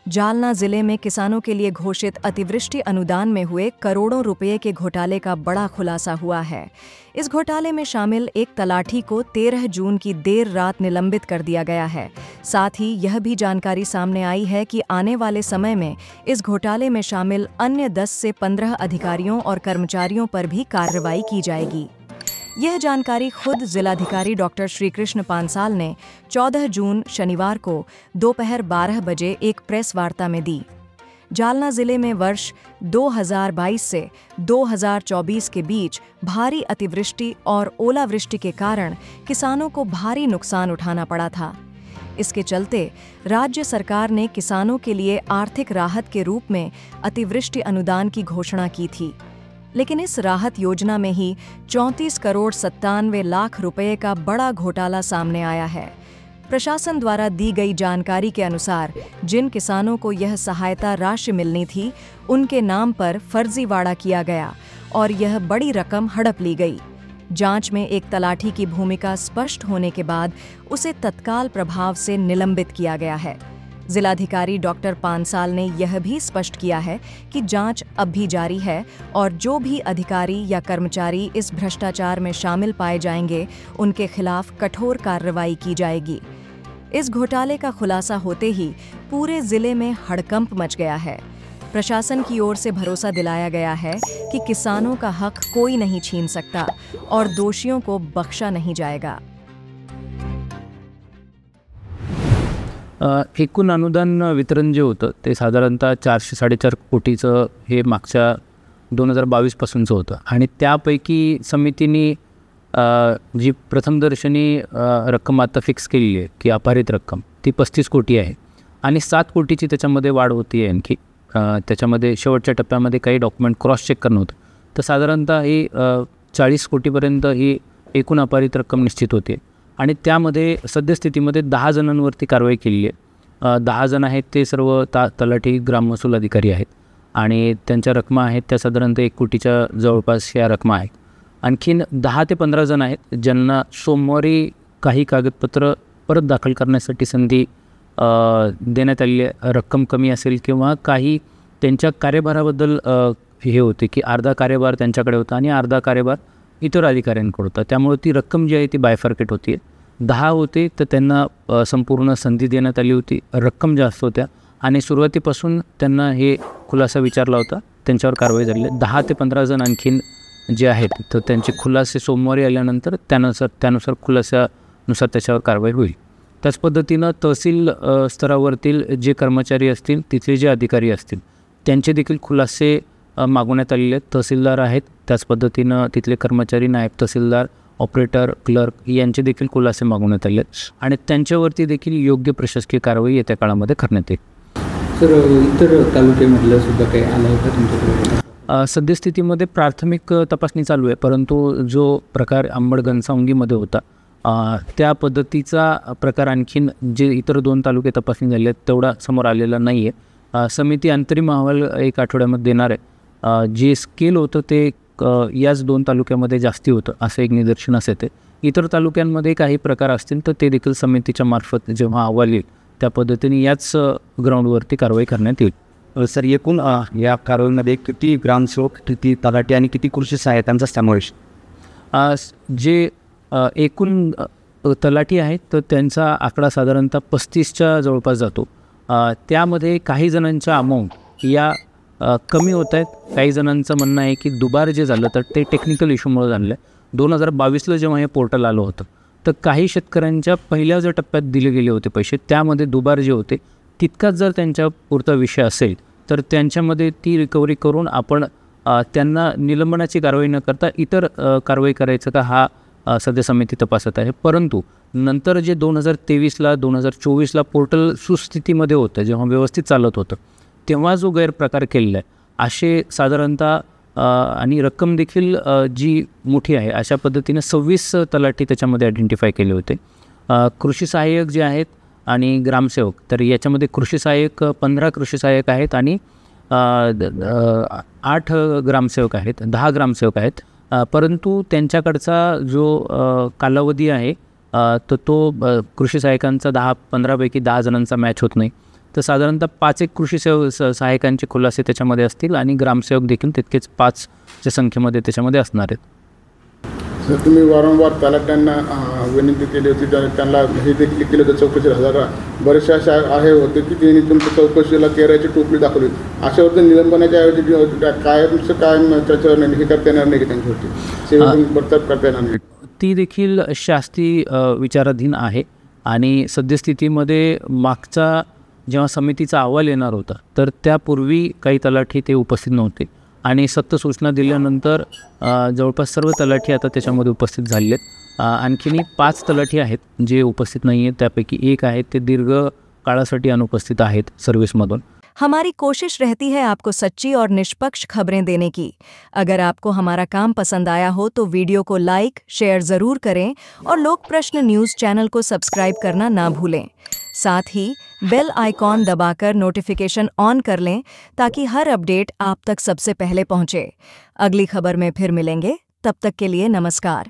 जालना जिले में किसानों के लिए घोषित अतिवृष्टि अनुदान में हुए करोड़ों रुपए के घोटाले का बड़ा खुलासा हुआ है। इस घोटाले में शामिल एक तलाठी को 13 जून की देर रात निलंबित कर दिया गया है। साथ ही यह भी जानकारी सामने आई है कि आने वाले समय में इस घोटाले में शामिल अन्य 10 से 15 अधिकारियों और कर्मचारियों पर भी कार्रवाई की जाएगी। यह जानकारी खुद जिलाधिकारी डॉक्टर श्रीकृष्ण पांसाल ने 14 जून शनिवार को दोपहर 12 बजे एक प्रेस वार्ता में दी। जालना जिले में वर्ष 2022 से 2024 के बीच भारी अतिवृष्टि और ओलावृष्टि के कारण किसानों को भारी नुकसान उठाना पड़ा था। इसके चलते राज्य सरकार ने किसानों के लिए आर्थिक राहत के रूप में अतिवृष्टि अनुदान की घोषणा की थी। लेकिन इस राहत योजना में ही 34 करोड़ 97 लाख रुपए का बड़ा घोटाला सामने आया है। प्रशासन द्वारा दी गई जानकारी के अनुसार जिन किसानों को यह सहायता राशि मिलनी थी, उनके नाम पर फर्जीवाड़ा किया गया और यह बड़ी रकम हड़प ली गई। जांच में एक तलाठी की भूमिका स्पष्ट होने के बाद उसे तत्काल प्रभाव से निलंबित किया गया है। जिलाधिकारी डॉक्टर पांसाल ने यह भी स्पष्ट किया है कि जांच अब भी जारी है और जो भी अधिकारी या कर्मचारी इस भ्रष्टाचार में शामिल पाए जाएंगे, उनके खिलाफ कठोर कार्रवाई की जाएगी। इस घोटाले का खुलासा होते ही पूरे जिले में हड़कंप मच गया है। प्रशासन की ओर से भरोसा दिलाया गया है कि किसानों का हक कोई नहीं छीन सकता और दोषियों को बख्शा नहीं जाएगा। एकूण अनुदान वितरण जे होतं ते साधारणतः 400-4.5 कोटीचं हे मागच्या 2022 पासूनचं होतं आणि त्यापैकी समितीने जी प्रथमदर्शनी रक्कम आता फिक्स केलेली आहे की अपारित रक्कम ती 35 कोटी आहे आणि 7 कोटीची त्याच्यामध्ये वाढ होती आहे आणखी। त्याच्यामध्ये शेवटच्या टप्प्यामध्ये काही डॉक्युमेंट क्रॉस चेक करणं होतं, तर साधारणतः ही 40 कोटीपर्यंत ही एकूण अपारित रक्कम निश्चित होते आणि त्यामध्ये सद्यस्थितीमध्ये 10 जणांवरती कारवाई केली आहे। 10 जण आहेत ते सर्व तलाठी ग्राम महसूल अधिकारी आहेत आणि त्यांच्या रकमा आहेत त्या साधारणतः 1 कोटीच्या जवळपास या रकमा आहेत। आणखीन 10 ते 15 जण आहेत ज्यांना सोमवारी काही कागदपत्र परत दाखल करण्यासाठी संधी देण्यात आली आहे। रक्कम कमी असेल किंवा काही त्यांच्या कार्यभाराबद्दल हे होते की अर्धा कार्यभार त्यांच्याकडे होता आणि अर्धा कार्यभार इतर अधिकाऱ्यांकडे होता, त्यामुळे ती रक्कम जी आहे ती बायफार्केट होती आहे। 10 होते तर त्यांना संपूर्ण संधी देण्यात आली होती, रक्कम जास्त होत्या आणि सुरुवातीपासून त्यांना हे खुलासा विचारला होता, त्यांच्यावर कारवाई झाली आहे। 10 ते 15 जण आणखीन जे आहेत तर त्यांचे खुलासे सोमवारी आल्यानंतर त्यानुसार खुलासानुसार त्याच्यावर कारवाई होईल। त्याच पद्धतीनं तहसील स्तरावरतील जे कर्मचारी असतील, तिथले जे अधिकारी असतील, त्यांचे देखील खुलासे मागवण्यात आलेले आहेत। तहसीलदार आहेत, त्याच पद्धतीनं तिथले कर्मचारी, नायब तहसीलदार, ऑपरेटर, क्लर्क यांचे देखील खुलासे मागवण्यात आले आहेत आणि त्यांच्यावरती देखील योग्य प्रशासकीय कारवाई येत्या काळामध्ये करण्यात येईल। सर, इतर तालुक्यामधलं सुद्धा काही आलं आहे का तुमच्याकडे? सद्यस्थितीमध्ये प्राथमिक तपासणी चालू आहे, परंतु जो प्रकार अंबड घनसावंगीमध्ये होता त्या पद्धतीचा प्रकार आणखीन जे इतर 2 तालुके तपासणी झाले आहेत तेवढा समोर आलेला नाही आहे। समिती अंतरिम अहवाल 1 आठवड्यामध्ये देणार आहे। जे स्केल होतं ते याच 2 तालुक्यामध्ये जास्ती होतं असं एक निदर्शनास येते। इतर तालुक्यांमध्ये काही प्रकार असतील तर ते देखील समितीच्या मार्फत जेव्हा अहवाल येईल त्या पद्धतीने याच ग्राउंडवरती कारवाई करण्यात येईल। सर, एकूण या कारवाईमध्ये किती ग्रामसेवक, किती तलाठी आणि किती कृषी सहाय्यकांचा समावेश? जे एकूण तलाठी आहेत तर त्यांचा आकडा साधारणतः 35च्या जवळपास जातो। त्यामध्ये काही जणांच्या अमाऊंट या कमी होत आहेत। काही जणांचं म्हणणं आहे की दुबार जे झालं तर ते टेक्निकल इश्यूमुळे झालं आहे। 2022ला जेव्हा हे पोर्टल आलं होतं तर काही शेतकऱ्यांच्या पहिल्या ज्या टप्प्यात दिले गेले होते पैसे त्यामध्ये दुबार जे होते तितकाच जर त्यांच्या पुरता विषय असेल तर त्यांच्यामध्ये ती रिकव्हरी करून आपण त्यांना निलंबनाची कारवाई न करता इतर कारवाई करायचं का हा सध्या समिती तपासत आहे। परंतु नंतर जे 2023ला 2024ला पोर्टल सुस्थितीमध्ये होतं, जेव्हा व्यवस्थित चालत होतं, तेव्हा जो गैरप्रकार केलेला आहे असे साधारणतः आणि रक्कम देखील जी मोठी आहे अशा पद्धतीने 26 तलाठी त्याच्यामध्ये आयडेंटिफाय केले होते। कृषी सहाय्यक जे आहेत आणि ग्रामसेवक, तर याच्यामध्ये कृषी सहाय्यक 15 कृषी सहाय्यक आहेत आणि 8 ग्रामसेवक आहेत, 10 ग्रामसेवक आहेत। परंतु त्यांच्याकडचा जो कालावधी आहे तर तो कृषी सहाय्यकांचा 10-15 पैकी 10 जणांचा मॅच होत नाही, तर साधारणतः 5 एक कृषी सहाय्यकांचे खुलासे त्याच्यामध्ये असतील आणि ग्रामसेवक देखील तितकेच 5च्या संख्येमध्ये त्याच्यामध्ये असणार आहेत. सर, तुम्ही वारंवार तलाट्यांना विनंती केली होती, त्यांना हे देखील केलं होतं चौकशी हजार बरेचसे अशा आहे होते की त्यांनी तुमच्या चौकशीला केराची टोपली दाखवली. अशा होतं निलंबनाच्या ऐवजी कायम त्याच्यावर हे करता येणार नाही की त्यांच्यावरती सेवा बडतर्फ करता येणार नाही. ती देखील शास्ती विचाराधीन आहे आणि सद्यस्थितीमध्ये मागचा जेव्हा समितीचा अहवाल येणार होता तर त्यापूर्वी काही तलाठी ते उपस्थित नव्हते आणि सक्त सूचना दिल्यानंतर जवळपास सर्व तलाठी आता त्याच्यामध्ये उपस्थित झालेले आहेत. आणखीनही 5 तलाठी आहेत जे उपस्थित नाही आहेत. त्यापैकी एक आहेत ते दीर्घ काळासाठी अनुपस्थित आहेत सर्व्हिसमधून. हमारी कोशिश रहती है आपको सच्ची और निष्पक्ष खबरें देने की. अगर आपको हमारा काम पसंद आया हो तो वीडियो को लाइक, शेयर ज़रूर करें और लोक प्रश्न न्यूज़ चैनल को सब्सक्राइब करना ना भूलें. साथ ही बेल आइकॉन दबाकर नोटिफिकेशन ऑन कर लें ताकि हर अपडेट आप तक सबसे पहले पहुंचे. अगली खबर में फिर मिलेंगे. तब तक के लिए नमस्कार.